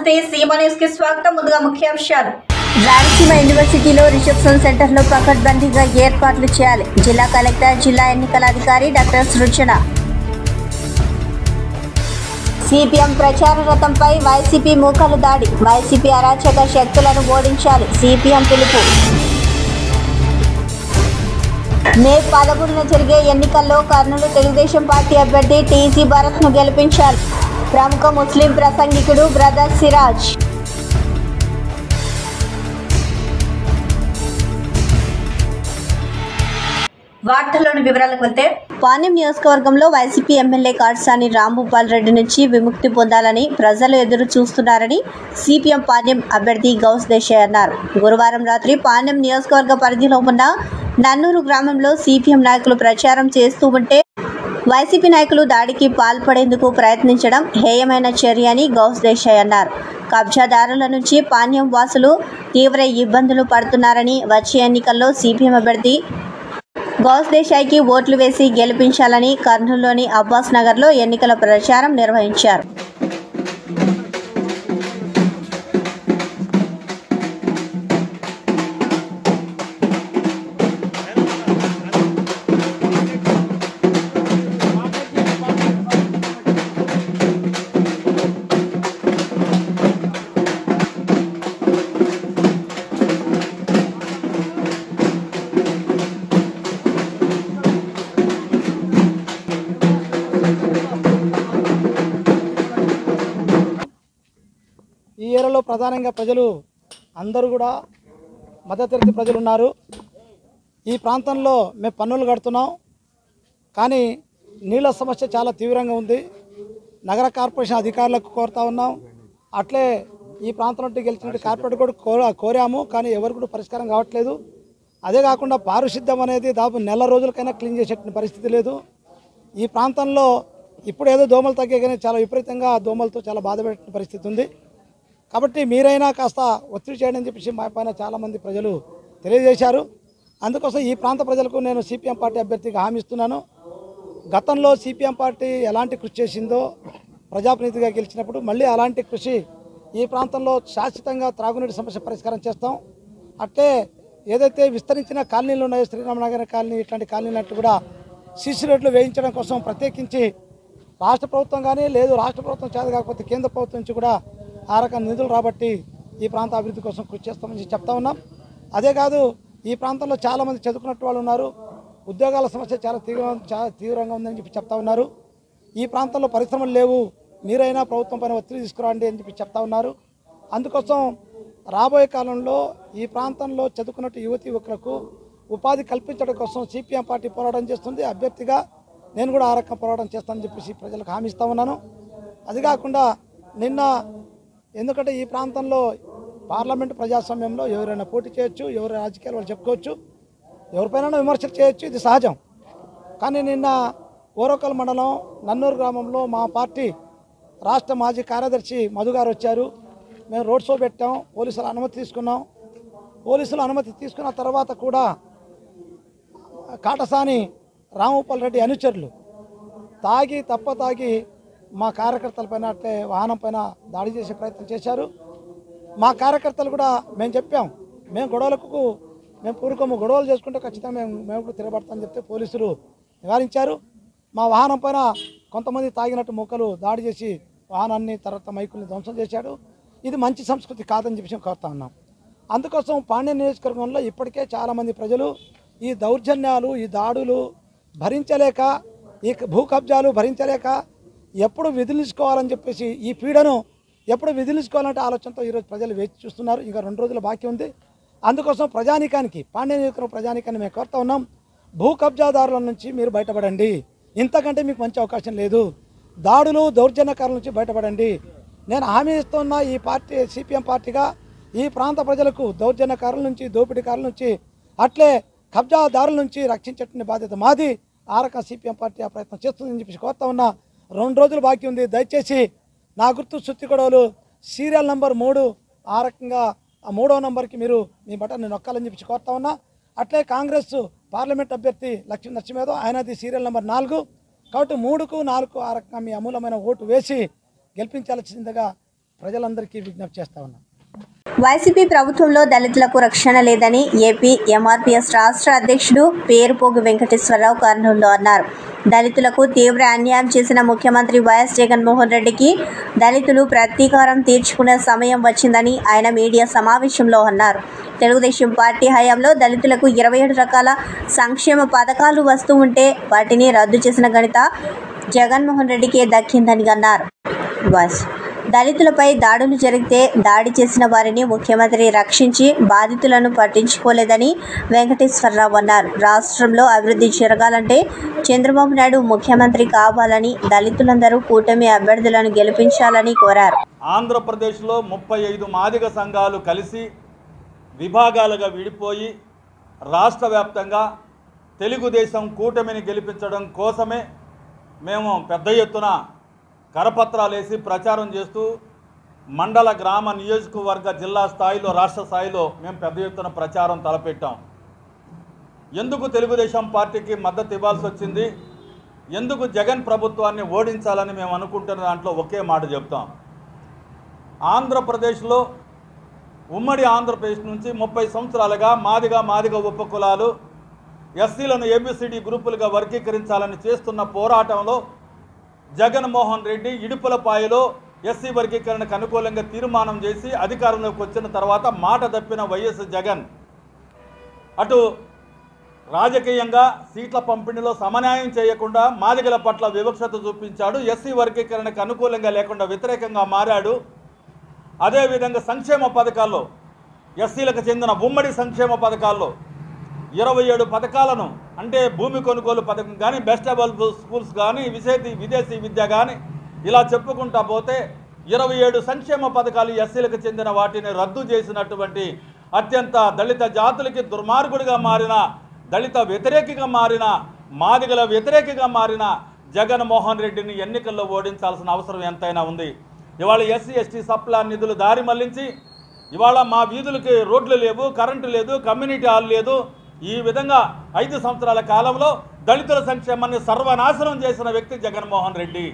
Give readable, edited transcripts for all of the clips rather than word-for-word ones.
నమస్తే సీమా న్యూస్ కి స్వాగతం. ముందుగా ముఖ్యాంశాలు. రాయలసీమ యూనివర్సిటీలో రిసెప్షన్ సెంటర్లో పకడ్బందీగా ఏర్పాట్లు చేయాలి. జిల్లా కలెక్టర్, జిల్లా ఎన్నికల అధికారి డాక్టర్ సృజన. సిపిఎం ప్రచార రథంపై వైసీపీ మూకలు దాడి. వైసీపీ అరాచక శక్తులను ఓడించాలి. సిపిఎం పిలుపు. మే 11న జరిగే ఎన్నికల్లో కర్నూలు తెలుగుదేశం పార్టీ అభ్యర్థి టీజీ భరత్ను గెలిపించాలి. ప్రముఖ ముస్లిం ప్రసంగికుడు బ్రదర్ సిరాజ్. వార్తల్లోని వివరాలకు వెళ్తే, పాణ్యం నియోజకవర్గంలో వైసీపీ ఎమ్మెల్యే కాటసాని రాంభూపాల్ రెడ్డి నుంచి విముక్తి పొందాలని ప్రజలు ఎదురు చూస్తున్నారని సిపిఎం పాణ్యం అభ్యర్థి గౌస్ దేశాయ్ అన్నారు. గురువారం రాత్రి పాణ్యం నియోజకవర్గ పరిధిలో ఉన్న నన్నూరు గ్రామంలో సిపిఎం నాయకులు ప్రచారం చేస్తూ ఉంటే వైసీపీ నాయకులు దాడికి పాల్పడేందుకు ప్రయత్నించడం హేయమైన చర్య అని గౌస్ దేశాయ్ అన్నారు. కబ్జాదారుల నుంచి పాణ్యం వాసులు తీవ్ర ఇబ్బందులు పడుతున్నారని వచ్చే ఎన్నికల్లో సిపిఎం అభ్యర్థి గౌస్ దేశాయ్కి ఓట్లు వేసి గెలిపించాలని కర్నూలులోని అబ్బాస్ నగర్లో ఎన్నికల ప్రచారం నిర్వహించారు. ఈ ఏరియాలో ప్రధానంగా ప్రజలు అందరూ కూడా మధ్యతరగతి ప్రజలు ఉన్నారు. ఈ ప్రాంతంలో మేము పన్నులు కడుతున్నాం, కానీ నీళ్ళ సమస్య చాలా తీవ్రంగా ఉంది. నగర కార్పొరేషన్ అధికారులకు కోరుతా ఉన్నాం. అట్లే ఈ ప్రాంతం నుండి గెలిచినట్టు కార్పొరేటర్ కూడా కోరాము, కానీ ఎవరు కూడా పరిష్కారం కావట్లేదు. అదే కాకుండా పారిశుద్ధ్యం అనేది దాదాపు నెల రోజులకైనా క్లీన్ చేసేటువంటి పరిస్థితి లేదు. ఈ ప్రాంతంలో ఇప్పుడు ఏదో దోమలు తగ్గే కానీ చాలా విపరీతంగా దోమలతో చాలా బాధపడే పరిస్థితి ఉంది. కాబట్టి మీరైనా కాస్త ఒత్తిడి చేయండి అని చెప్పేసి మా పైన చాలామంది ప్రజలు తెలియజేశారు. అందుకోసం ఈ ప్రాంత ప్రజలకు నేను సిపిఎం పార్టీ అభ్యర్థిగా హామీ ఇస్తున్నాను. గతంలో సిపిఎం పార్టీ ఎలాంటి కృషి చేసిందో ప్రజాప్రతినిధిగా గెలిచినప్పుడు మళ్ళీ అలాంటి కృషి ఈ ప్రాంతంలో శాశ్వతంగా త్రాగునీటి సమస్య పరిష్కారం చేస్తాం. అట్లే ఏదైతే విస్తరించిన కాలనీలు ఉన్నాయో, శ్రీరామనగర్ కాలనీ ఇట్లాంటి కాలనీలట్టు కూడా సీసీ రోడ్లు వేయించడం కోసం ప్రత్యేకించి రాష్ట్ర ప్రభుత్వం కానీ లేదు రాష్ట్ర ప్రభుత్వం చేత కాకపోతే కేంద్ర ప్రభుత్వం నుంచి కూడా ఆ రకం నిధులు రాబట్టి ఈ ప్రాంత అభివృద్ధి కోసం కృషి చేస్తామని చెప్తా ఉన్నాం. అదే కాదు, ఈ ప్రాంతంలో చాలామంది చదువుకున్నట్టు వాళ్ళు ఉన్నారు. ఉద్యోగాల సమస్య చాలా తీవ్రంగా ఉందని చెప్పి చెప్తా ఉన్నారు. ఈ ప్రాంతంలో పరిశ్రమలు లేవు, మీరైనా ప్రభుత్వం పైన ఒత్తిడి తీసుకురండి అని చెప్పి చెప్తా ఉన్నారు. అందుకోసం రాబోయే కాలంలో ఈ ప్రాంతంలో చదువుకున్నట్టు యువకులకు ఉపాధి కల్పించడం కోసం సిపిఎం పార్టీ పోరాటం చేస్తుంది. అభ్యర్థిగా నేను కూడా ఆ రకం పోరాటం చేస్తానని చెప్పేసి ప్రజలకు హామీ ఇస్తా ఉన్నాను. అది కాకుండా నిన్న ఎందుకంటే ఈ ప్రాంతంలో పార్లమెంటు ప్రజాస్వామ్యంలో ఎవరైనా పోటీ చేయొచ్చు, ఎవరు రాజకీయాలు వాళ్ళు చెప్పుకోవచ్చు, ఎవరిపైన విమర్శలు చేయొచ్చు, ఇది సహజం. కానీ నిన్న ఓరకల్ మండలం నన్నూరు గ్రామంలో మా పార్టీ రాష్ట్ర మాజీ కార్యదర్శి మధు గారు వచ్చారు. మేము రోడ్ షో పెట్టాం, పోలీసుల అనుమతి తీసుకున్నాం. పోలీసుల అనుమతి తీసుకున్న తర్వాత కూడా కాటసాని రాంభూపాల్ రెడ్డి అనుచరులు తాగి మా కార్యకర్తలపైన అట్లే వాహనం పైన దాడి చేసే ప్రయత్నం చేశారు. మా కార్యకర్తలు కూడా మేము చెప్పాం, మేము పూర్వకము గొడవలు చేసుకుంటే ఖచ్చితంగా మేము కూడా తిరగబడతామని చెప్తే పోలీసులు నివారించారు. మా వాహనం పైన కొంతమంది తాగినట్టు మూకలు దాడి చేసి వాహనాన్ని తర్వాత మైకుల్ని ధ్వంసం చేశాడు. ఇది మంచి సంస్కృతి కాదని చెప్పి కోరుతా ఉన్నాం. అందుకోసం పాణ్యం నియోజకవర్గంలో ఇప్పటికే చాలామంది ప్రజలు ఈ దౌర్జన్యాలు, ఈ దాడులు భరించలేక, ఈ భూ కబ్జాలు భరించలేక ఎప్పుడు విధులుకోవాలని చెప్పేసి ఈ పీడను ఎప్పుడు విధులుకోవాలంటే ఆలోచనతో ఈరోజు ప్రజలు వేచి చూస్తున్నారు. ఇంకా 2 రోజులు బాకీ ఉంది. అందుకోసం ప్రజానీకానికి, పాణ్యం నియోజకవర్గం ప్రజానీకాన్ని మేము కోరుతా ఉన్నాం, భూ కబ్జాదారుల నుంచి మీరు బయటపడండి. ఇంతకంటే మీకు మంచి అవకాశం లేదు. దాడులు దౌర్జన్యకారుల నుంచి బయటపడండి. నేను హామీ ఇస్తున్నా, ఈ పార్టీ సిపిఎం పార్టీగా ఈ ప్రాంత ప్రజలకు దౌర్జన్యకారుల నుంచి, దోపిడీకారుల నుంచి, అట్లే కబ్జాదారుల నుంచి రక్షించేటువంటి బాధ్యత మాది. ఆ రకం సిపిఎం పార్టీ ఆ ప్రయత్నం చేస్తుందని చెప్పేసి కోరుతా ఉన్నా. 2 రోజులు బాకీ ఉంది. దయచేసి నా గుర్తు సుత్తి గొడవలు సీరియల్ నంబర్ 3 ఆ రకంగా ఆ 3వ నంబర్కి మీరు మీ బటన్ని నొక్కాలని చెప్పి కోరుతా ఉన్నా. అట్లే కాంగ్రెస్ పార్లమెంట్ అభ్యర్థి లక్ష్మీ నరసింహయాదవ్ ఆయనది సీరియల్ నెంబర్ 4 కాబట్టి 3కు 4కు ఆ రకంగా మీ అమూలమైన ఓటు వేసి గెలిపించాల్సిందిగా ప్రజలందరికీ విజ్ఞప్తి చేస్తా ఉన్నాను. వైసీపీ ప్రభుత్వంలో దళితులకు రక్షణ లేదని ఏపీ ఎంఆర్పీఎస్ రాష్ట్ర అధ్యక్షుడు పేరుపోగు వెంకటేశ్వరరావు కర్నూలులో అన్నారు. దళితులకు తీవ్ర అన్యాయం చేసిన ముఖ్యమంత్రి వైఎస్ జగన్మోహన్ రెడ్డికి దళితులు ప్రతీకారం తీర్చుకునే సమయం వచ్చిందని ఆయన మీడియా సమావేశంలో అన్నారు. తెలుగుదేశం పార్టీ హయాంలో దళితులకు 27 రకాల సంక్షేమ పథకాలు వస్తూ ఉంటే వాటిని రద్దు చేసిన ఘనత జగన్మోహన్ రెడ్డికే దక్కిందని అన్నారు. దళితులపై దాడులు జరిగితే దాడి చేసిన వారిని ముఖ్యమంత్రి రక్షించి బాధితులను పట్టించుకోలేదని వెంకటేశ్వరరావు అన్నారు. రాష్ట్రంలో అభివృద్ధి జరగాలంటే చంద్రబాబు నాయుడు ముఖ్యమంత్రి కావాలని, దళితులందరూ కూటమి అభ్యర్థులను గెలిపించాలని కోరారు. ఆంధ్రప్రదేశ్లో 35 మాదిగ సంఘాలు కలిసి విభాగాలుగా విడిపోయి రాష్ట్ర వ్యాప్తంగా తెలుగుదేశం కూటమిని గెలిపించడం కోసమే మేము పెద్ద ఎత్తున కరపత్రాలు వేసి ప్రచారం చేస్తూ మండల, గ్రామ, నియోజకవర్గ, జిల్లా స్థాయిలో, రాష్ట్ర స్థాయిలో మేము పెద్ద ఎత్తున ప్రచారం తలపెట్టాం. ఎందుకు తెలుగుదేశం పార్టీకి మద్దతు ఇవ్వాల్సి వచ్చింది, ఎందుకు జగన్ ప్రభుత్వాన్ని ఓడించాలని మేము అనుకుంటున్న దాంట్లో ఒకే మాట చెప్తాం. ఆంధ్రప్రదేశ్లో, ఉమ్మడి ఆంధ్రప్రదేశ్ నుంచి 30 సంవత్సరాలుగా మాదిగ ఉపకులాలు ఎస్సీలను ఏబిసిడి గ్రూపులుగా వర్గీకరించాలని చేస్తున్న పోరాటంలో జగన్మోహన్ రెడ్డి ఇడుపులపాయలో ఎస్సీ వర్గీకరణకు అనుకూలంగా తీర్మానం చేసి అధికారంలోకి వచ్చిన తర్వాత మాట తప్పిన వైఎస్ జగన్ అటు రాజకీయంగా సీట్ల పంపిణీలో సమన్యాయం చేయకుండా మాదిగల పట్ల వివక్షత చూపించాడు. ఎస్సీ వర్గీకరణకు అనుకూలంగా లేకుండా వ్యతిరేకంగా మారాడు. అదేవిధంగా సంక్షేమ పథకాల్లో, ఎస్సీలకు చెందిన ఉమ్మడి సంక్షేమ పథకాల్లో 27 పథకాలను, అంటే భూమి కొనుగోలు పథకం కానీ, బెస్ట్ అవైలబుల్ స్కూల్స్ కానీ, విదేశీ విద్య కానీ, ఇలా చెప్పుకుంటా పోతే 27 సంక్షేమ పథకాలు ఎస్సీలకు చెందిన వాటిని రద్దు చేసినటువంటి అత్యంత దళిత జాతులకి దుర్మార్గుడిగా మారిన, దళిత వ్యతిరేకిగా మారిన, మాదిగల వ్యతిరేకిగా మారిన జగన్మోహన్ రెడ్డిని ఎన్నికల్లో ఓడించాల్సిన అవసరం ఎంతైనా ఉంది. ఇవాళ ఎస్సీ ఎస్టీ సప్లా నిధులు దారి మళ్లించి ఇవాళ మా వీధులకి రోడ్లు లేవు, కరెంటు లేదు, కమ్యూనిటీ హాల్ లేదు. ఈ విధంగా 5 సంవత్సరాల కాలంలో దళితుల సంక్షేమాన్ని సర్వనాశనం చేసిన వ్యక్తి జగన్మోహన్ రెడ్డి.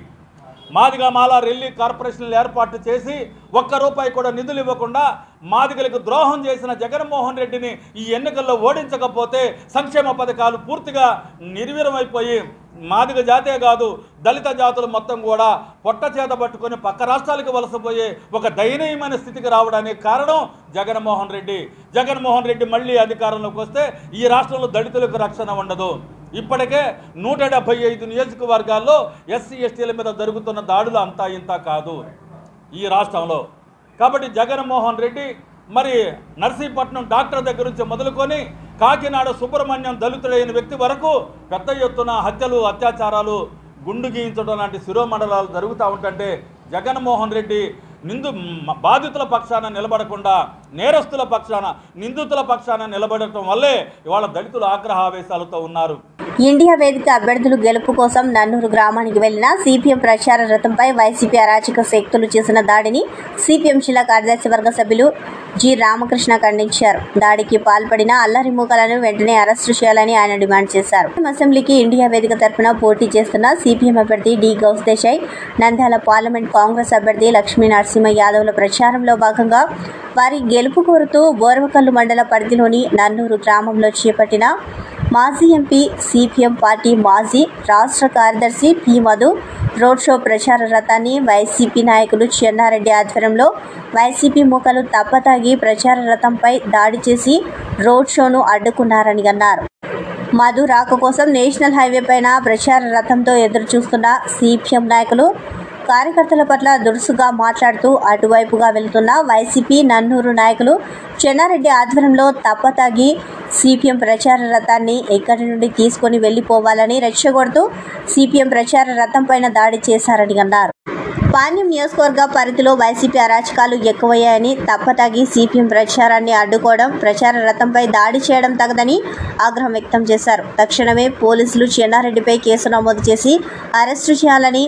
మాదిగ మాల రెల్లి కార్పొరేషన్లు ఏర్పాటు చేసి ₹1 కూడా నిధులు ఇవ్వకుండా మాదిగలకు ద్రోహం చేసిన జగన్మోహన్ రెడ్డిని ఈ ఎన్నికల్లో ఓడించకపోతే సంక్షేమ పథకాలు పూర్తిగా నిర్వీర్యమైపోయి మాదిగ జాతే కాదు దళిత జాతులు మొత్తం కూడా పొట్ట చేత పట్టుకొని పక్క రాష్ట్రాలకు వలసపోయే ఒక దయనీయమైన స్థితికి రావడానికి కారణం జగన్మోహన్ రెడ్డి. జగన్మోహన్ రెడ్డి మళ్ళీ అధికారంలోకి వస్తే ఈ రాష్ట్రంలో దళితులకు రక్షణ ఉండదు. ఇప్పటికే 175 నియోజకవర్గాల్లో ఎస్సీ ఎస్టీల మీద జరుగుతున్న దాడులు అంతా ఇంత కాదు ఈ రాష్ట్రంలో. కాబట్టి జగన్మోహన్ రెడ్డి మరి నర్సీపట్నం డాక్టర్ దగ్గర నుంచి మొదలుకొని కాకినాడ సుబ్రహ్మణ్యం దళితుడైన వ్యక్తి వరకు పెద్ద ఎత్తున హత్యలు, అత్యాచారాలు, గుండు గీయించడం లాంటి శిరోమండలాలు జరుగుతూ ఉంటుంటే జగన్మోహన్ రెడ్డి బాధితుల పక్షాన నిలబడకుండా నేరస్తుల పక్షాన, నిందితుల పక్షాన నిలబడటం వల్లే ఇవాళ దళితులు ఆగ్రహావేశాలతో ఉన్నారు. ఇండియా వేదిక అభ్యర్థులు గెలుపు కోసం నన్నూరు గ్రామానికి వెళ్లిన సిపిఎం ప్రచార రథంపై వైసీపీ అరాచక శక్తులు చేసిన దాడిని సిపిఎం జిల్లా కార్యదర్శి వర్గ సభ్యులు జి రామకృష్ణ ఖండించారు. దాడికి పాల్పడిన అల్లరి మూకలను వెంటనే అరెస్టు చేయాలని ఆయన డిమాండ్ చేశారు. అసెంబ్లీకి ఇండియా వేదిక తరఫున పోటీ చేస్తున్న సిపిఎం అభ్యర్థి డి గౌస్ దేశాయ్, నంద్యాల పార్లమెంట్ కాంగ్రెస్ అభ్యర్థి లక్ష్మీ నరసింహ యాదవ్ల ప్రచారంలో భాగంగా వారి గెలుపు కోరుతూ బోర్వకల్లు మండల పరిధిలోని నన్నూరు గ్రామంలో చేపట్టిన మాజీ ఎంపీ, సిపిఎం పార్టీ మాజీ రాష్ట్ర కార్యదర్శి పి మధు రోడ్ షో ప్రచార రథాన్ని వైసీపీ నాయకులు చెన్నారెడ్డి ఆధ్వర్యంలో వైసీపీ మూకలు తప్పతాగి ప్రచార రథంపై దాడి చేసి రోడ్ షోను అడ్డుకున్నారని అన్నారు. మధు రాక కోసం నేషనల్ హైవే పైన ప్రచార రథంతో ఎదురు చూస్తున్న సిపిఎం నాయకులు కార్యకర్తల పట్ల దురుసుగా మాట్లాడుతూ అటువైపుగా వెళుతున్న వైసీపీ నన్నూరు నాయకులు చెన్నారెడ్డి ఆధ్వర్యంలో తప్పతాగి సిపిఎం ప్రచార రథాన్ని ఎక్కడి నుండి తీసుకొని వెళ్లిపోవాలని రెచ్చగొడుతూ సిపిఎం ప్రచార రథం పైన దాడి చేశారని అన్నారు. పాణ్యం నియోజకవర్గ పరిధిలో వైసీపీ అరాచకాలు ఎక్కువయ్యాయని, తప్పతాగి సిపిఎం ప్రచారాన్ని అడ్డుకోవడం, ప్రచార రథంపై దాడి చేయడం తగదని ఆగ్రహం వ్యక్తం చేశారు. తక్షణమే పోలీసులు చెన్నారెడ్డిపై కేసు నమోదు చేసి అరెస్టు చేయాలని,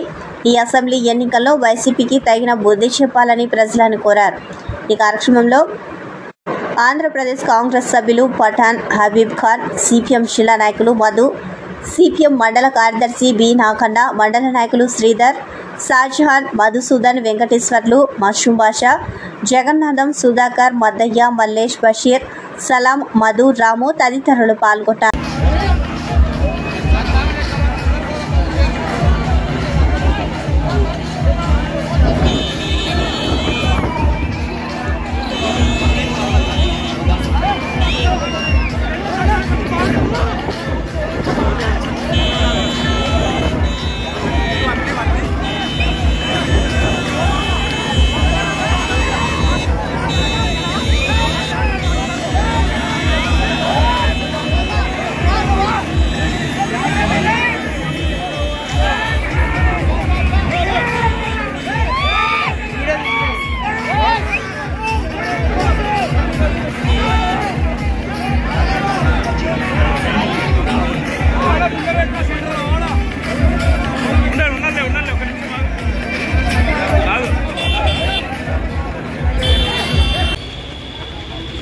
ఈ అసెంబ్లీ ఎన్నికల్లో వైసీపీకి తగిన బుద్ధి చెప్పాలని ప్రజలను కోరారు. ఈ కార్యక్రమంలో ఆంధ్రప్రదేశ్ కాంగ్రెస్ సభ్యులు పఠాన్, హబీబ్ ఖాన్, సిపిఎం జిల్లా నాయకులు మధు, సిపిఎం మండల కార్యదర్శి బి నాకన్న, మండల నాయకులు శ్రీధర్, షాజహాన్, మధుసూదన్, వెంకటేశ్వర్లు, మష్రూం బాషా, జగన్నాథం, సుధాకర్, మద్దయ్య, మల్లేష్, బషీర్, సలాం, మధు, రాము తదితరులు పాల్గొన్నారు.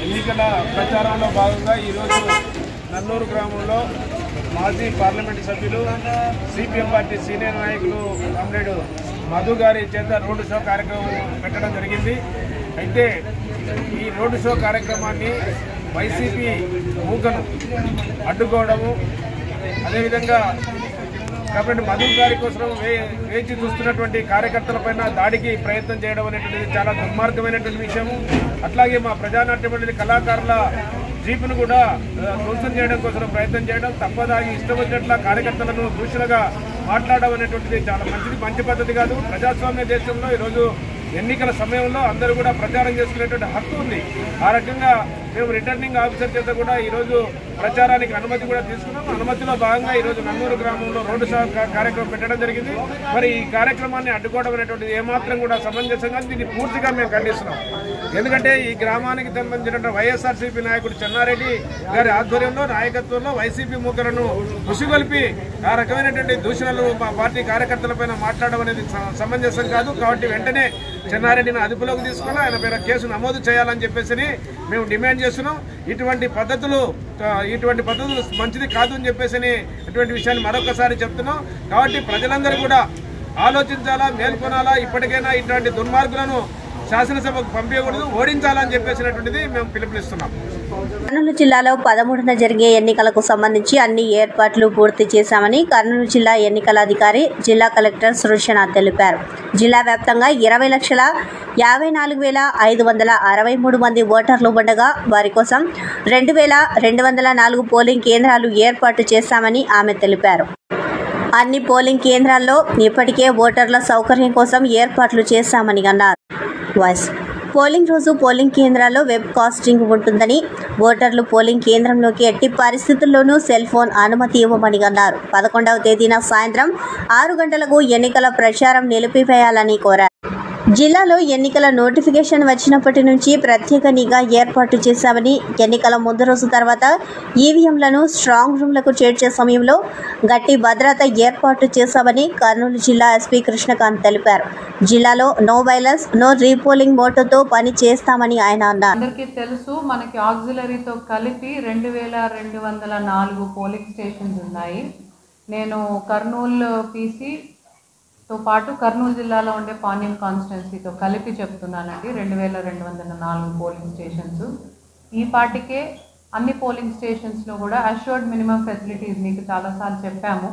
ఎన్నికల ప్రచారంలో భాగంగా ఈరోజు నన్నూరు గ్రామంలో మాజీ పార్లమెంటు సభ్యులు సిపిఎం పార్టీ సీనియర్ నాయకులు కామ్రేడ్ మధు గారి చేత రోడ్డు షో కార్యక్రమం పెట్టడం జరిగింది. అయితే ఈ రోడ్డు షో కార్యక్రమాన్ని వైసీపీ మూకను అడ్డుకోవడము, అదేవిధంగా కాబట్టి మధు గారి కోసం వేచి చూస్తున్నటువంటి కార్యకర్తలపైన దాడికి ప్రయత్నం చేయడం అనేటువంటిది చాలా దుర్మార్గమైనటువంటి విషయము. అట్లాగే మా ప్రజానాట్య మండలి కళాకారుల జీపును కూడా ధ్వంసం చేయడం కోసం ప్రయత్నం చేయడం, తప్పదాగి ఇష్టం వచ్చినట్ల కార్యకర్తలను దూషణగా మాట్లాడడం అనేటువంటిది చాలా మంచి పద్ధతి కాదు. ప్రజాస్వామ్య దేశంలో ఈరోజు ఎన్నికల సమయంలో అందరూ కూడా ప్రచారం చేసుకునేటువంటి హక్కు ఉంది. ఆ రకంగా మేము రిటర్నింగ్ ఆఫీసర్ చేత కూడా ఈరోజు ప్రచారానికి అనుమతి కూడా తీసుకున్నాం. అనుమతిలో భాగంగా ఈరోజు నన్నూరు గ్రామంలో రోడ్డు షో కార్యక్రమం పెట్టడం జరిగింది. మరి ఈ కార్యక్రమాన్ని అడ్డుకోవడం అనేటువంటిది ఏమాత్రం కూడా సమంజసంగా దీన్ని పూర్తిగా మేము ఖండిస్తున్నాం. ఎందుకంటే ఈ గ్రామానికి సంబంధించిన వైఎస్ఆర్సీపీ నాయకుడు చెన్నారెడ్డి గారి ఆధ్వర్యంలో నాయకత్వంలో వైసీపీ మూకలను ఉసిగొల్పి ఆ రకమైనటువంటి దూషణలు మా పార్టీ కార్యకర్తలపైన మాట్లాడడం అనేది సమంజసం కాదు. కాబట్టి వెంటనే చెన్నారెడ్డిని అదుపులోకి తీసుకుని ఆయన పేర కేసు నమోదు చేయాలని చెప్పేసి మేము డిమాండ్ చేస్తున్నాం. ఇటువంటి పద్ధతులు మంచిది కాదు అని చెప్పేసి ఇటువంటి విషయాన్ని మరొకసారి చెప్తున్నాం. కాబట్టి ప్రజలందరూ కూడా ఆలోచించాలా, మేల్కొనాలా. ఇప్పటికైనా ఇటువంటి దుర్మార్గులను శాసనసభకు పంపించకూడదు, ఓడించాలని చెప్పేసినటువంటిది మేము పిలుపునిస్తున్నాం. కర్నూలు జిల్లాలో 13న జరిగే ఎన్నికలకు సంబంధించి అన్ని ఏర్పాట్లు పూర్తి చేశామని కర్నూలు జిల్లా ఎన్నికల అధికారి జిల్లా కలెక్టర్ సృజన తెలిపారు. జిల్లా వ్యాప్తంగా 20,54,563 మంది ఓటర్లు ఉండగా వారి కోసం 2,204 పోలింగ్ కేంద్రాలు ఏర్పాటు చేశామని ఆమె తెలిపారు. అన్ని పోలింగ్ కేంద్రాల్లో ఇప్పటికే ఓటర్ల సౌకర్యం కోసం ఏర్పాట్లు చేశామని అన్నారు. పోలింగ్ రోజు పోలింగ్ కేంద్రాల్లో వెబ్ కాస్టింగ్ ఉంటుందని, ఓటర్లు పోలింగ్ కేంద్రంలోకి ఎట్టి పరిస్థితుల్లోనూ సెల్ ఫోన్ అనుమతి ఇవ్వమని అన్నారు. 11వ తేదీన సాయంత్రం 6 గంటలకు ఎన్నికల ప్రచారం నిలిపివేయాలని కోరారు. జిల్లాలో ఎన్నికల నోటిఫికేషన్ వచ్చినప్పటి నుంచి ప్రత్యేక నిఘా ఏర్పాటు చేశామని, ఎన్నికల ముందు రోజు తర్వాత ఈవీఎంలను స్ట్రాంగ్ రూమ్లకు చేర్చే సమయంలో గట్టి భద్రత ఏర్పాటు చేశామని కర్నూలు జిల్లా ఎస్పీ కృష్ణకాంత్ తెలిపారు. జిల్లాలో నో వైలెన్స్, నో రీపోలింగ్ మోటోతో పని చేస్తామని ఆయన అన్నారు. అందరికీ తెలుసు, మనకి ఆక్సిలరీతో కలిపి 2,204 పోలింగ్ స్టేషన్స్ ఉన్నాయి. నేను కర్నూలు పీసీతో పాటు కర్నూలు జిల్లాలో ఉండే పాణ్యం కాన్స్టిట్యున్సీతో కలిపి చెప్తున్నానండి. 2,204 పోలింగ్ స్టేషన్స్. ఈ పార్టీకే అన్ని పోలింగ్ స్టేషన్స్లో కూడా అష్యూర్డ్ మినిమం ఫెసిలిటీస్ మీకు చాలాసార్లు చెప్పాము.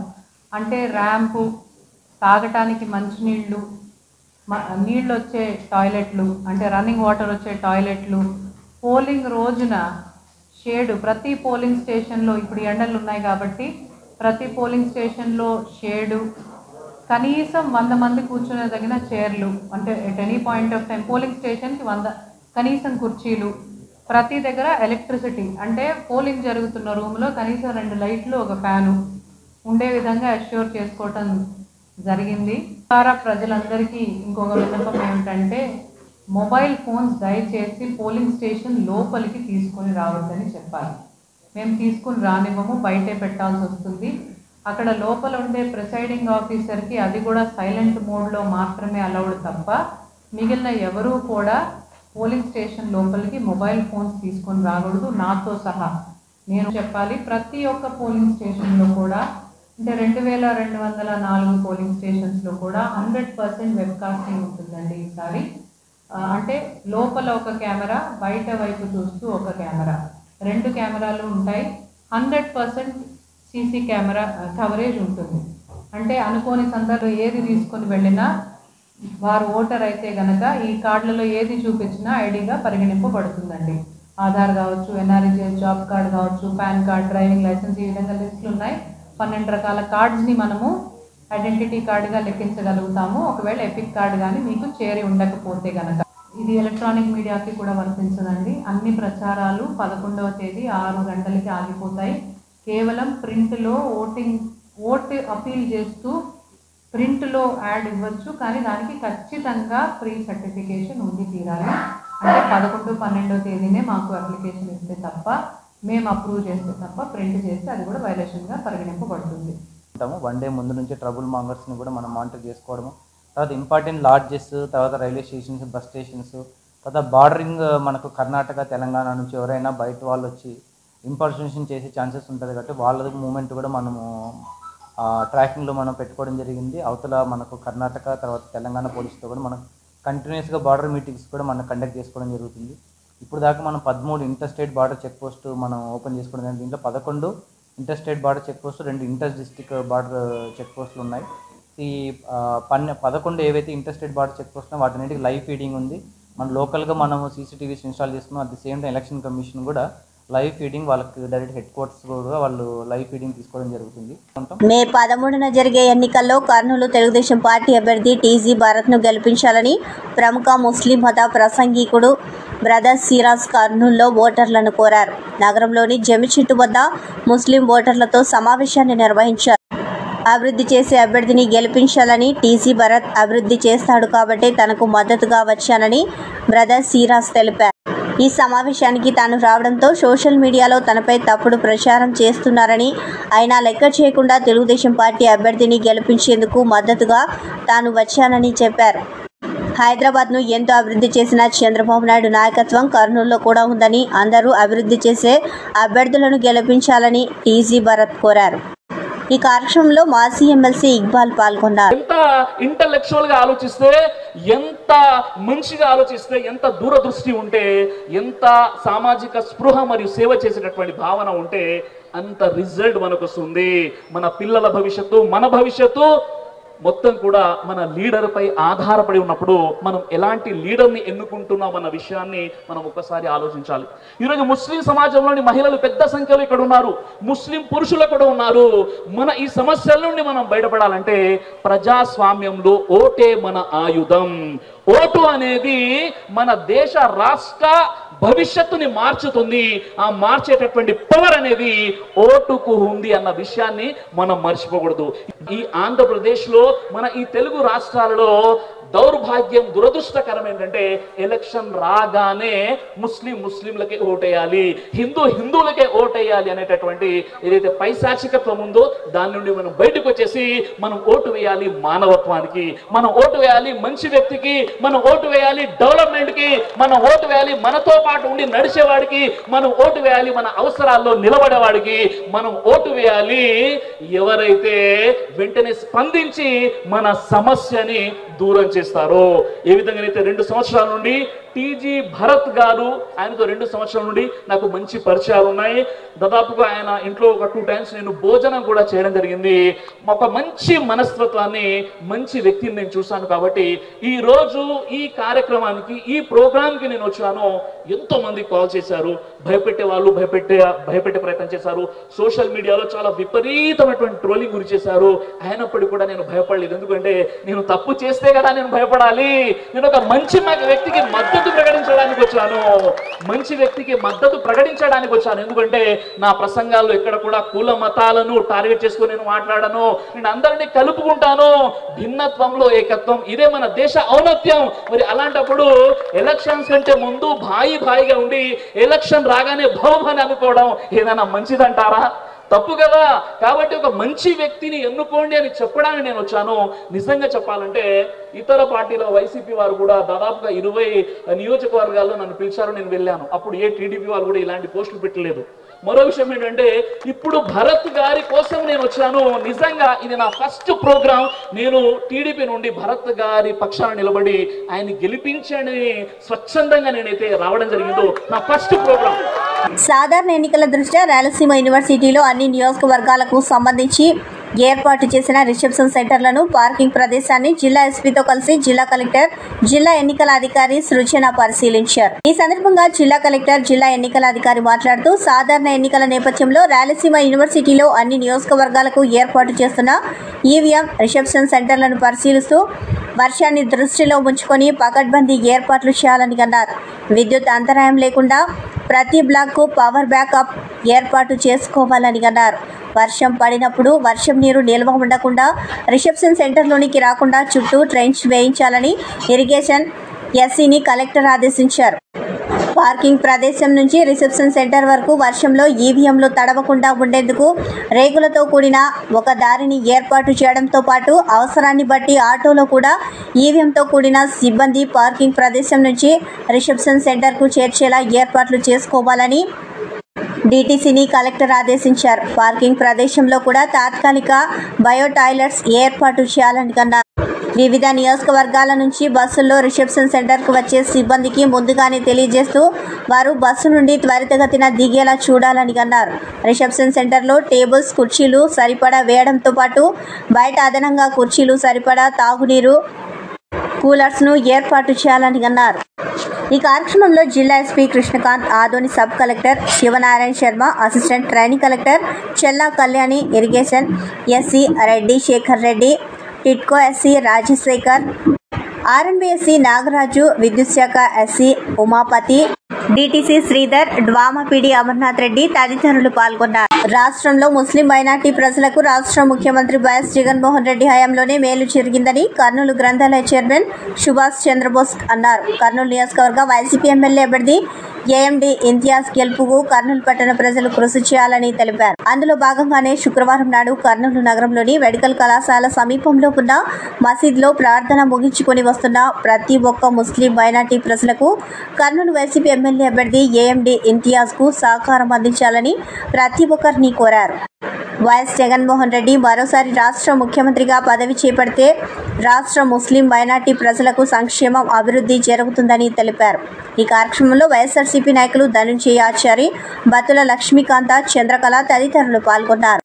అంటే ర్యాంపు, తాగటానికి మంచినీళ్ళు, నీళ్ళు వచ్చే టాయిలెట్లు, అంటే రన్నింగ్ వాటర్ వచ్చే టాయిలెట్లు, పోలింగ్ రోజున షేడు ప్రతి పోలింగ్ స్టేషన్లో, ఇప్పుడు ఎండలు ఉన్నాయి కాబట్టి ప్రతి పోలింగ్ స్టేషన్లో షేడు, కనీసం 100 మంది కూర్చునే తగిన చైర్లు, అంటే at any point of time polling స్టేషన్కి 100 కనీసం కుర్చీలు, ప్రతి దగ్గర ఎలక్ట్రిసిటీ, అంటే పోలింగ్ జరుగుతున్న రూమ్లో కనీసం 2 లైట్లు, ఒక ఫ్యాను ఉండే విధంగా అష్యూర్ చేసుకోవటం జరిగింది. ద్వారా ప్రజలందరికీ ఇంకొక విన్నపం ఏమిటంటే, మొబైల్ ఫోన్స్ దయచేసి పోలింగ్ స్టేషన్ లోపలికి తీసుకొని రావద్దని చెప్పాలి. మేము తీసుకుని రానివ్వము, బయటే పెట్టాల్సి వస్తుంది. అక్కడ లోపల ఉండే ప్రిసైడింగ్ ఆఫీసర్కి అది కూడా సైలెంట్ మోడ్లో మాత్రమే అలౌడ్ తప్ప మిగిలిన ఎవరూ కూడా పోలింగ్ స్టేషన్ లోపలికి మొబైల్ ఫోన్స్ తీసుకొని రాకూడదు, నాతో సహా నేను చెప్పాలి. ప్రతి ఒక్క పోలింగ్ స్టేషన్లో కూడా అంటే 2204 పోలింగ్ స్టేషన్స్లో కూడా 100% వెబ్కాస్టింగ్ ఉంటుందండి ఈసారి. అంటే లోపల ఒక కెమెరా, బయట వైపు చూస్తూ ఒక కెమెరా, 2 కెమెరాలు ఉంటాయి. 100% సీసీ కెమెరా కవరేజ్ ఉంటుంది. అంటే అనుకోని సందర్భంలో ఏది తీసుకొని వెళ్ళినా వారు ఓటర్ అయితే గనక ఈ కార్డులలో ఏది చూపించినా ఐడిగా పరిగణింపబడుతుందండి. ఆధార్ కావచ్చు, ఎన్ఆర్ఈజీఎస్ జాబ్ కార్డ్ కావచ్చు, పాన్ కార్డ్, డ్రైవింగ్ లైసెన్స్, ఈ విధంగా లిస్టులు ఉన్నాయి. 12 రకాల కార్డ్స్ని మనము ఐడెంటిటీ కార్డుగా లెక్కించగలుగుతాము. ఒకవేళ ఎపిక్ కార్డు కానీ మీకు చేరి ఉండకపోతే కనుక. ఇది ఎలక్ట్రానిక్ మీడియాకి కూడా వర్తించదండి. అన్ని ప్రచారాలు 11వ తేదీ 6 గంటలకి ఆగిపోతాయి. కేవలం ప్రింట్లో ఓటు అపీల్ చేస్తూ ప్రింట్లో యాడ్ ఇవ్వచ్చు, కానీ దానికి ఖచ్చితంగా ప్రీ సర్టిఫికేషన్ ఉండి తీరాలి. అంటే 11, 12వ తేదీనే మాకు అప్లికేషన్ ఇస్తే తప్ప, మేము అప్రూవ్ చేస్తే తప్ప ప్రింట్ చేస్తే అది కూడా వైలేషన్గా పరిగణింపబడుతుంది. వన్ డే ముందు నుంచి ట్రబుల్ మాంగర్స్ని కూడా మనం మానిటర్ చేసుకోవడము, తర్వాత ఇంపార్టెంట్ లాడ్జెస్, తర్వాత రైల్వే స్టేషన్స్, బస్ స్టేషన్స్, తర్వాత బార్డరింగ్ మనకు కర్ణాటక, తెలంగాణ నుంచి ఎవరైనా బయట వాళ్ళు వచ్చి ఇంపర్సనేషన్ చేసే ఛాన్సెస్ ఉంటుంది కాబట్టి వాళ్ళ మూమెంట్ కూడా మనము ట్రాకింగ్లో మనం పెట్టుకోవడం జరిగింది. అవతల మనకు కర్ణాటక తర్వాత తెలంగాణ పోలీసుతో కూడా మనం కంటిన్యూస్గా బార్డర్ మీటింగ్స్ కూడా మనం కండక్ట్ చేసుకోవడం జరుగుతుంది. ఇప్పుడు దాకా మనం 13 inter state border check post మనం ఓపెన్ చేసుకోవడం జరిగింది. దీంట్లో 11 inter state border check post, 2 inter district border check పోస్టులు ఉన్నాయి. ఈ 11 ఏవైతే inter state border check post వాటిన్నింటికి లైవ్ ఫీడింగ్ ఉంది. మన లోకల్గా మనము సీసీటీవీస్ ఇన్స్టాల్ చేసుకున్నాం. At the same time election commission కూడా లైవ్ ఫీడింగ్ వాళ్ళకి డైరెక్ట్ హెడ్ క్వార్టర్స్ కూడా వాళ్ళు లైవ్ ఫీడింగ్ తీసుకోవడం జరుగుతుంది. మే 13న జరిగే ఎన్నికల్లో కర్నూలు తెలుగుదేశం పార్టీ అభ్యర్థి టీజీ భరత్ను గెలిపించాలని ప్రముఖ ముస్లిం మత ప్రసంగికుడు బ్రదర్ సిరాజ్ కర్నూలులో ఓటర్లను కోరారు. నగరంలోని జమ్మిచెట్టు వద్ద ముస్లిం ఓటర్లతో సమావేశాన్ని నిర్వహించారు. అభివృద్ధి చేసే అభ్యర్థిని గెలిపించాలని, టీజీ భరత్ అభివృద్ధి చేస్తాడు కాబట్టి తనకు మద్దతుగా వచ్చానని బ్రదర్ సిరాజ్ తెలిపారు. ఈ సమావేశానికి తాను రావడంతో సోషల్ మీడియాలో తనపై తప్పుడు ప్రచారం చేస్తున్నారని, అయినా లెక్క చేయకుండా తెలుగుదేశం పార్టీ అభ్యర్థిని గెలిపించేందుకు మద్దతుగా తాను వచ్చానని చెప్పారు. హైదరాబాద్ను ఎంతో అభివృద్ధి చేసిన చంద్రబాబు నాయుడు నాయకత్వం కర్నూలులో కూడా ఉందని, అందరూ అభివృద్ధి చేసే అభ్యర్థులను గెలిపించాలని టీజీ భరత్ కోరారు. ఈ కార్యక్రమంలో మాజీ ఎమ్మెల్సీ ఇక్బాల్ పాల్గొన్నారు. ఎంత ఇంటలెక్చువల్ గా ఆలోచిస్తే, ఎంత మంచిగా ఆలోచిస్తే, ఎంత దూరదృష్టి ఉంటే, ఎంత సామాజిక స్పృహ మరియు సేవ చేసేటటువంటి భావన ఉంటే అంత రిజల్ట్ మనకు వస్తుంది. మన పిల్లల భవిష్యత్తు, మన భవిష్యత్తు మొత్తం కూడా మన లీడర్ పై ఆధారపడి ఉన్నప్పుడు మనం ఎలాంటి లీడర్ని ఎన్నుకుంటున్నాం అన్న విషయాన్ని మనం ఒక్కసారి ఆలోచించాలి. ఈరోజు ముస్లిం సమాజంలోని మహిళలు పెద్ద సంఖ్యలో ఇక్కడ ఉన్నారు, ముస్లిం పురుషులు కూడా ఉన్నారు. మన ఈ సమస్యల నుండి మనం బయటపడాలంటే ప్రజాస్వామ్యంలో ఓటే మన ఆయుధం. ఓటు అనేది మన దేశ రాష్ట్ర భవిష్యత్తుని మార్చుతుంది. ఆ మార్చేటటువంటి పవర్ అనేది ఓటుకు ఉంది అన్న విషయాన్ని మనం మర్చిపోకూడదు. ఈ ఆంధ్రప్రదేశ్లో, మన ఈ తెలుగు రాష్ట్రాలలో దౌర్భాగ్యం, దురదృష్టకరం ఏంటంటే ఎలక్షన్ రాగానే ముస్లింలకే ఓటేయాలి, హిందువులకే ఓటేయాలి అనేటటువంటి ఏదైతే పైశాచికత్వం ఉందో దాని నుండి మనం బయటకు వచ్చేసి మనం ఓటు వేయాలి మానవత్వానికి, మనం ఓటు వేయాలి మంచి వ్యక్తికి, మనం ఓటు వేయాలి డెవలప్మెంట్కి, మనం ఓటు వేయాలి మనతో పాటు ఉండి నడిచేవాడికి, మనం ఓటు వేయాలి మన అవసరాల్లో నిలబడేవాడికి, మనం ఓటు వేయాలి ఎవరైతే వెంటనే స్పందించి మన సమస్యని దూరం చేస్తారో. ఏ విధంగానైతే 2 సంవత్సరాల నుండి టీజీ భరత్ గారు, ఆయనతో 2 సంవత్సరాల నుండి నాకు మంచి పరిచయాలు ఉన్నాయి. దాదాపుగా ఆయన ఇంట్లో ఒక 2 టైమ్స్ నేను భోజనం కూడా చేయడం జరిగింది. ఒక మంచి మనస్తత్వాన్ని, మంచి వ్యక్తిని నేను చూశాను. కాబట్టి ఈ రోజు ఈ కార్యక్రమానికి, ఈ ప్రోగ్రాంకి నేను వచ్చాను. ఎంతో మంది కాల్ చేశారు, భయపెట్టే వాళ్ళు భయపెట్టే ప్రయత్నం చేశారు. సోషల్ మీడియాలో చాలా విపరీతమైనటువంటి ట్రోలింగ్ గురి చేశారు. అయినప్పటికీ కూడా నేను భయపడలేదు. ఎందుకంటే నేను తప్పు చేస్తే కదా నేను భయపడాలి. నేను ఒక మంచి వ్యక్తికి మద్దతు ప్రకటించడానికి వచ్చాను, మంచి వ్యక్తికి మద్దతు ప్రకటించడానికి వచ్చాను. ఎందుకంటే నా ప్రసంగాల్లో ఎక్కడ కూడా కుల మతాలను టార్గెట్ చేసుకుని నేను మాట్లాడను. నేను అందరినీ కలుపుకుంటాను. భిన్నత్వంలో ఏకత్వం, ఇదే మన దేశ ఔన్నత్యం. మరి అలాంటప్పుడు ఎలక్షన్స్ కంటే ముందు భాయిగా ఉండి ఎలక్షన్ రాగానే భవమని అనుకోవడం ఏదైనా మంచిదంటారా? తప్పు కదా. కాబట్టి ఒక మంచి వ్యక్తిని ఎన్నుకోండి అని చెప్పడానికి నేను వచ్చాను. నిజంగా చెప్పాలంటే ఇతర పార్టీల వైసీపీ వారు కూడా దాదాపుగా 20 నియోజకవర్గాల్లో నన్ను పిలిచారు, నేను వెళ్ళాను. అప్పుడు ఏ టీడీపీ వాళ్ళు కూడా ఇలాంటి పోస్టులు పెట్టలేదు. మరో విషయం ఏంటంటే ఇప్పుడు భరత్ గారి కోసం నేను వచ్చాను. నిజంగా ఇది నా ఫస్ట్ ప్రోగ్రామ్. నేను టీడీపీ నుండి భరత్ గారి పక్షాన నిలబడి ఆయన్ని గెలిపించని స్వచ్ఛందంగా నేనైతే రావడం జరిగిందో నా ఫస్ట్ ప్రోగ్రామ్. సాధారణ ఎన్నికల దృష్ట్యా రాయలసీమ యూనివర్సిటీలో అన్ని నియోజకవర్గాలకు సంబంధించి ఏర్పాటు చేసిన రిసెప్షన్ సెంటర్లను, పార్కింగ్ ప్రదేశాన్ని జిల్లా ఎస్పీతో కలిసి జిల్లా కలెక్టర్, జిల్లా ఎన్నికల అధికారి సృజన పరిశీలించారు. ఈ సందర్భంగా జిల్లా కలెక్టర్, జిల్లా ఎన్నికల అధికారి మాట్లాడుతూ సాధారణ ఎన్నికల నేపథ్యంలో రాయలసీమ యూనివర్సిటీలో అన్ని నియోజకవర్గాలకు ఏర్పాటు చేస్తున్న ఈవీఎం రిసెప్షన్ సెంటర్లను పరిశీలిస్తూ వర్షాన్ని దృష్టిలో ఉంచుకొని పకడ్బందీ ఏర్పాట్లు చేయాలని అన్నారు. విద్యుత్ అంతరాయం లేకుండా ప్రతి బ్లాక్కు పవర్ బ్యాకప్ ఏర్పాటు చేసుకోవాలని అన్నారు. వర్షం పడినప్పుడు వర్షం నీరు నిల్వ ఉండకుండా రిసెప్షన్ సెంటర్లోనికి రాకుండా చుట్టూ ట్రెంచ్ వేయించాలని ఇరిగేషన్ ఎస్సీని కలెక్టర్ ఆదేశించారు. పార్కింగ్ ప్రదేశం నుంచి రిసెప్షన్ సెంటర్ వరకు వర్షంలో ఈవీఎంలు తడవకుండా ఉండేందుకు రేకులతో కూడిన ఒక దారిని ఏర్పాటు చేయడంతో పాటు అవసరాన్ని బట్టి ఆటోలో కూడా ఈవీఎంతో కూడిన సిబ్బంది పార్కింగ్ ప్రదేశం నుంచి రిసెప్షన్ సెంటర్కు చేర్చేలా ఏర్పాట్లు చేసుకోవాలని డీటీసీని కలెక్టర్ ఆదేశించారు. పార్కింగ్ ప్రదేశంలో కూడా తాత్కాలిక బయో టాయిలెట్స్ ఏర్పాటు చేయాలని అన్నారు. వివిధ నియోజకవర్గాల నుంచి బస్సుల్లో రిసెప్షన్ సెంటర్కు వచ్చే సిబ్బందికి ముందుగానే తెలియజేస్తూ వారు బస్సు నుండి త్వరితగతిన దిగేలా చూడాలని అన్నారు. రిసెప్షన్ సెంటర్లో టేబుల్స్, కుర్చీలు సరిపడా వేయడంతో పాటు బయట అదనంగా కుర్చీలు, సరిపడా తాగునీరు, కూలర్స్ను ఏర్పాటు చేయాలని అన్నారు. ఈ కార్యక్రమంలో జిల్లా SP Krishnakanth, Adoni sub collector Sivanarayana Sharma, assistant training collector Chella Kalyani, irrigation SE Reddy Sekhar Reddy, TIDCO SE Rajasekhar, RNB SE Nagaraju, విద్యుత్ శాఖ SE Umapathi, DTC Sridhar, DWAMA PD Amarnath Reddy తదితరులు పాల్గొన్నారు. రాష్ట్రంలో ముస్లిం మైనార్టీ ప్రజలకు రాష్ట్ర ముఖ్యమంత్రి వైఎస్ జగన్మోహన్ రెడ్డి హయాంలోనే మేలు జరిగిందని కర్నూలు గ్రంథాలయ చైర్మన్ సుభాష్ చంద్రబోస్ అన్నారు. కర్నూలు నియోజకవర్గ వైసీపీ ఎమ్మెల్యే అభ్యర్థి ఏఎండి ఇంతియాజ్ గెలుపుకు కర్నూలు పట్టణ ప్రజలు కృషి చేయాలని తెలిపారు. అందులో భాగంగానే శుక్రవారం నాడు కర్నూలు నగరంలోని మెడికల్ కళాశాల సమీపంలో ఉన్న మసీద్లో ప్రార్థన ముగించుకొని వస్తున్న ప్రతి ఒక్క ముస్లిం మైనార్టీ ప్రజలకు కర్నూలు వైసీపీ ఎమ్మెల్యే అభ్యర్థి ఏఎండి ఇంతియాజ్కు సహకారం అందించాలని ప్రతి ఒక్కరిని కోరారు. వైఎస్ జగన్మోహన్ రెడ్డి మరోసారి రాష్ట్ర ముఖ్యమంత్రిగా పదవి చేపడితే రాష్ట్ర ముస్లిం మైనార్టీ ప్రజలకు సంక్షేమం, అభివృద్ధి జరుగుతుందని తెలిపారు. ఈ కార్యక్రమంలో వైఎస్ఆర్సీపీ నాయకులు ధనుంజయ ఆచారి, బతుల లక్ష్మీకాంత, చంద్రకళ తదితరులు పాల్గొన్నారు.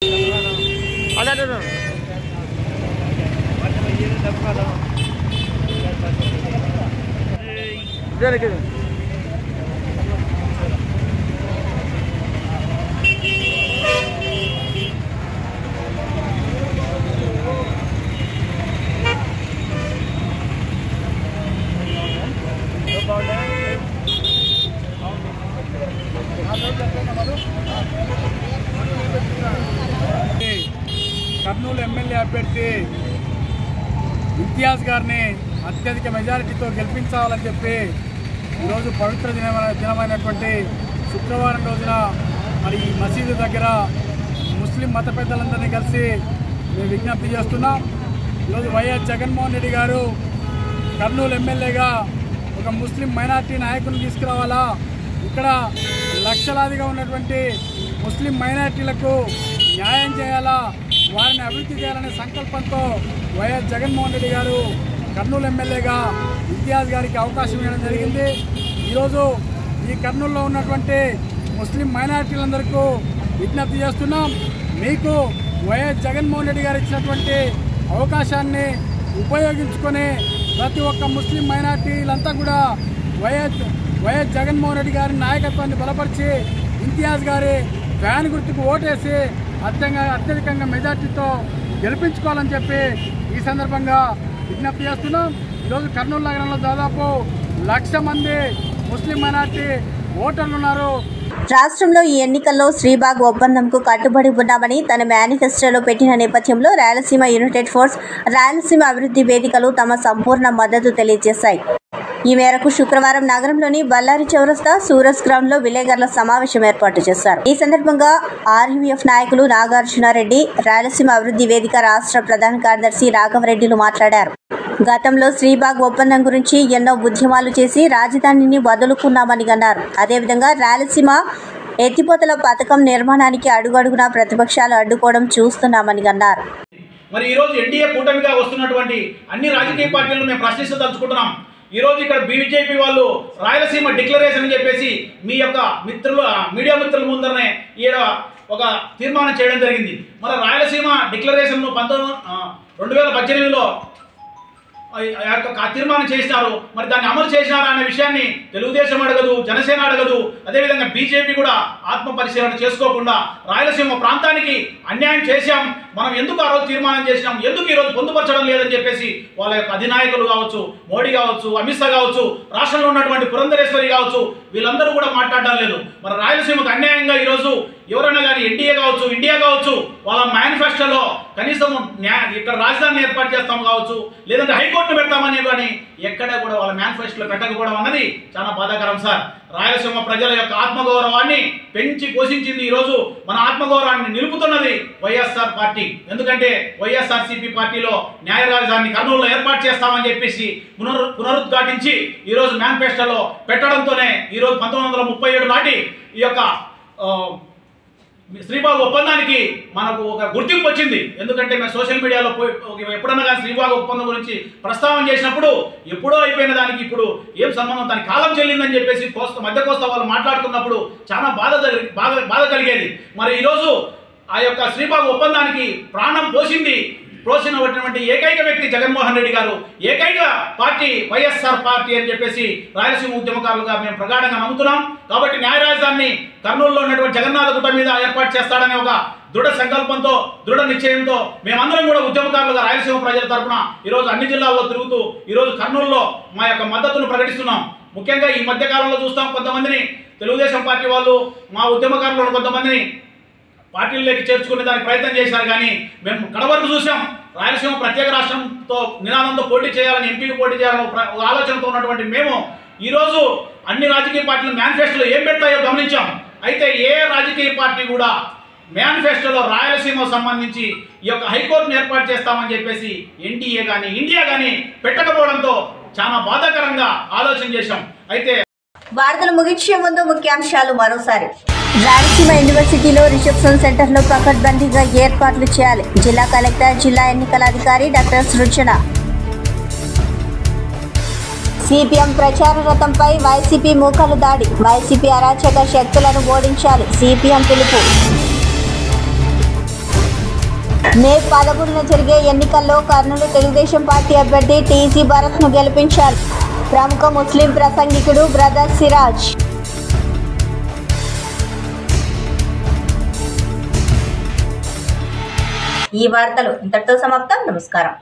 కర్నూలు ఎమ్మెల్యే అభ్యర్థి ఇంతియాజ్ గారిని అత్యధిక మెజారిటీతో గెలిపించాలని చెప్పి ఈరోజు పవిత్ర దినమైనటువంటి శుక్రవారం రోజున మరి ఈ మసీదు దగ్గర ముస్లిం మత పెద్దలందరినీ కలిసి మేము విజ్ఞప్తి చేస్తున్నాం. ఈరోజు వైఎస్ జగన్మోహన్ రెడ్డి గారు కర్నూలు ఎమ్మెల్యేగా ఒక ముస్లిం మైనార్టీ నాయకుని తీసుకురావాలా, ఇక్కడ లక్షలాదిగా ఉన్నటువంటి ముస్లిం మైనార్టీలకు న్యాయం చేయాలా, వారిని అభివృద్ధి చేయాలనే సంకల్పంతో వైఎస్ జగన్మోహన్ రెడ్డి గారు కర్నూలు ఎమ్మెల్యేగా ఇంతియాజ్ గారికి అవకాశం ఇవ్వడం జరిగింది. ఈరోజు ఈ కర్నూలులో ఉన్నటువంటి ముస్లిం మైనార్టీలందరికీ విజ్ఞప్తి చేస్తున్నాం, మీకు వైఎస్ జగన్మోహన్ రెడ్డి గారు ఇచ్చినటువంటి అవకాశాన్ని ఉపయోగించుకొని ప్రతి ఒక్క ముస్లిం మైనార్టీలంతా కూడా వైఎస్ జగన్మోహన్ రెడ్డి గారి నాయకత్వాన్ని బలపరిచి ఇంతియాజ్ గారి ఫ్యాన్ గుర్తుకు ఓటేసి అత్యధికంగా మెజార్టీతో గెలిపించుకోవాలని చెప్పి ఈ సందర్భంగా విజ్ఞప్తి చేస్తున్నాం. ఈరోజు కర్నూలు నగరంలో దాదాపు 1,00,000 మంది ముస్లిం మైనార్టీ ఓటర్లు ఉన్నారు. రాష్ట్రంలో ఈ ఎన్నికల్లో శ్రీబాగ్ ఒప్పందంకు కట్టుబడి ఉన్నామని తన మేనిఫెస్టోలో పెట్టిన నేపథ్యంలో రాయలసీమ యునైటెడ్ ఫోర్స్, రాయలసీమ అభివృద్ధి వేదికలు తమ సంపూర్ణ మద్దతు తెలియజేశాయి. ఈ మేరకు శుక్రవారం నగరంలోని బళ్ళారి చౌరస్తా సూరజ్ గ్రౌండ్ లో విలేకరుల సమావేశం ఏర్పాటు చేశారు. ఈ సందర్భంగా ఆర్యుఎఫ్ నాయకులు నాగార్జునారెడ్డి, రాయలసీమ అభివృద్ధి వేదిక రాష్ట్ర ప్రధాన కార్యదర్శి రాఘవరెడ్డిలు మాట్లాడారు. గతంలో శ్రీబాగ్ ఒప్పందం గురించి ఎన్నో ఉద్యమాలు చేసి రాజధానిని వదులుకున్నామని అన్నారు. అదేవిధంగా రాయలసీమ ఎత్తిపోతల పథకం నిర్మాణానికి అడుగడుగునా ప్రతిపక్షాలు అడ్డుకోవడం చూస్తున్నామని అన్నారు. మరి ఈరోజు ఎన్డీఏ కూటమిగా వస్తున్నటువంటి అన్ని రాజకీయ పార్టీలను మేము ప్రశ్నించదలుచుకుంటున్నాం. ఈరోజు ఇక్కడ బీజేపీ వాళ్ళు రాయలసీమ డిక్లరేషన్ అని చెప్పేసి మీ యొక్క మీడియా మిత్రుల ముందరనే ఈడ ఒక తీర్మానం చేయడం జరిగింది. మరి రాయలసీమ డిక్లరేషన్ను 2018లో తీర్మానం చేసినారు. మరి దాన్ని అమలు చేసినారా అనే విషయాన్ని తెలుగుదేశం అడగదు, జనసేన అడగదు. అదేవిధంగా బీజేపీ కూడా ఆత్మ పరిశీలన చేసుకోకుండా రాయలసీమ ప్రాంతానికి అన్యాయం చేశాం, మనం ఎందుకు ఆ రోజు తీర్మానం చేసినాం, ఎందుకు ఈరోజు పొందుపరచడం లేదని చెప్పేసి వాళ్ళ యొక్క అధినాయకులు కావచ్చు, మోడీ కావచ్చు, అమిత్ షా కావచ్చు, రాష్ట్రంలో ఉన్నటువంటి పురంధరేశ్వరి కావచ్చు, వీళ్ళందరూ కూడా మాట్లాడడం లేదు. మరి రాయలసీమకు అన్యాయంగా ఈరోజు ఎవరైనా కానీ ఎన్డీఏ కావచ్చు, ఇండియా కావచ్చు, వాళ్ళ మేనిఫెస్టోలో కనీసం ఇక్కడ రాజధానిని ఏర్పాటు చేస్తాం కావచ్చు, లేదంటే హైకోర్టును పెడతామని కానీ ఎక్కడ కూడా వాళ్ళ మేనిఫెస్టోలో పెట్టకపోవడం అన్నది చాలా బాధాకరం సార్. రాయలసీమ ప్రజల యొక్క ఆత్మగౌరవాన్ని పెంచి పోషించింది. ఈరోజు మన ఆత్మగౌరవాన్ని నిలుపుతున్నది వైఎస్ఆర్ పార్టీ. ఎందుకంటే వైఎస్ఆర్సీపీ పార్టీలో న్యాయ రాజధాని కర్నూలులో ఏర్పాటు చేస్తామని చెప్పేసి పునరుద్ఘాటించి ఈరోజు మేనిఫెస్టోలో పెట్టడంతోనే ఈరోజు 1937 నాటి ఈ యొక్క శ్రీబాగ్ ఒప్పందానికి మనకు ఒక గుర్తింపు వచ్చింది. ఎందుకంటే మేము సోషల్ మీడియాలో ఎప్పుడన్నా కానీ శ్రీబాగ్ ఒప్పందం గురించి ప్రస్తావన చేసినప్పుడు ఎప్పుడో అయిపోయిన దానికి ఇప్పుడు ఏం సంబంధం, దాని కాలం చెల్లిందని చెప్పేసి మధ్య కోస్తా వాళ్ళు మాట్లాడుతున్నప్పుడు చాలా బాధ కలిగేది. మరి ఈరోజు ఆ యొక్క శ్రీబాగ్ ఒప్పందానికి ప్రాణం పోసినటువంటి ఏకైక వ్యక్తి జగన్మోహన్ రెడ్డి గారు, ఏకైక పార్టీ వైఎస్ఆర్ పార్టీ అని చెప్పేసి రాయలసీమ ఉద్యమకారులుగా మేము ప్రగాఢంగా నమ్ముతున్నాం. కాబట్టి న్యాయ రాజధానిని కర్నూలులో ఉన్నటువంటి జగన్నాథ గుట్ట మీద ఏర్పాటు చేస్తాడనే ఒక దృఢ సంకల్పంతో, దృఢ నిశ్చయంతో మేమందరం కూడా ఉద్యమకారులుగా రాయలసీమ ప్రజల తరఫున ఈరోజు అన్ని జిల్లాల్లో తిరుగుతూ ఈరోజు కర్నూలులో మా యొక్క మద్దతును ప్రకటిస్తున్నాం. ముఖ్యంగా ఈ మధ్యకాలంలో చూస్తాం, కొంతమందిని తెలుగుదేశం పార్టీ వాళ్ళు మా ఉద్యమకారులను కొంతమందిని పార్టీల్లోకి చేర్చుకునే దానికి ప్రయత్నం చేశారు. కానీ మేము కడవరకు చూసాం, రాయలసీమ ప్రత్యేక రాష్ట్రంతో నినాదంతో పోటీ చేయాలని, ఎంపీకి పోటీ చేయాలని ఒక ఆలోచనతో ఉన్నటువంటి మేము ఈరోజు అన్ని రాజకీయ పార్టీలు మేనిఫెస్టోలో ఏం పెడతాయో గమనించాం. అయితే ఏ రాజకీయ పార్టీ కూడా మేనిఫెస్టోలో రాయలసీమకు సంబంధించి ఈ యొక్క హైకోర్టును ఏర్పాటు చేస్తామని చెప్పేసి ఎన్డీఏ కానీ ఇండియా కానీ పెట్టకపోవడంతో చాలా బాధాకరంగా ఆలోచన చేశాం. అయితే వార్తలు ముగించే ముందు ముఖ్యాంశాలు మరోసారి. రాయలసీమ యూనివర్సిటీలో రిసెప్షన్ సెంటర్లో పకడ్బందీగా ఏర్పాట్లు చేయాలి. జిల్లా కలెక్టర్, జిల్లా ఎన్నికల అధికారి డాక్టర్ సృజన. సిపిఎం ప్రచార రథంపై వైసీపీ మూకలు దాడి. వైసీపీ అరాచక శక్తులను ఓడించాలి. సిపిఎం పిలుపు. మే 11న జరిగే ఎన్నికల్లో కర్నూలు తెలుగుదేశం పార్టీ అభ్యర్థి టీజీ భరత్ను గెలిపించాలి. ప్రముఖ ముస్లిం ప్రసంగికుడు బ్రదర్ సిరాజ్. ఈ వార్తలు ఇంతటితో సమాప్తం. నమస్కారం.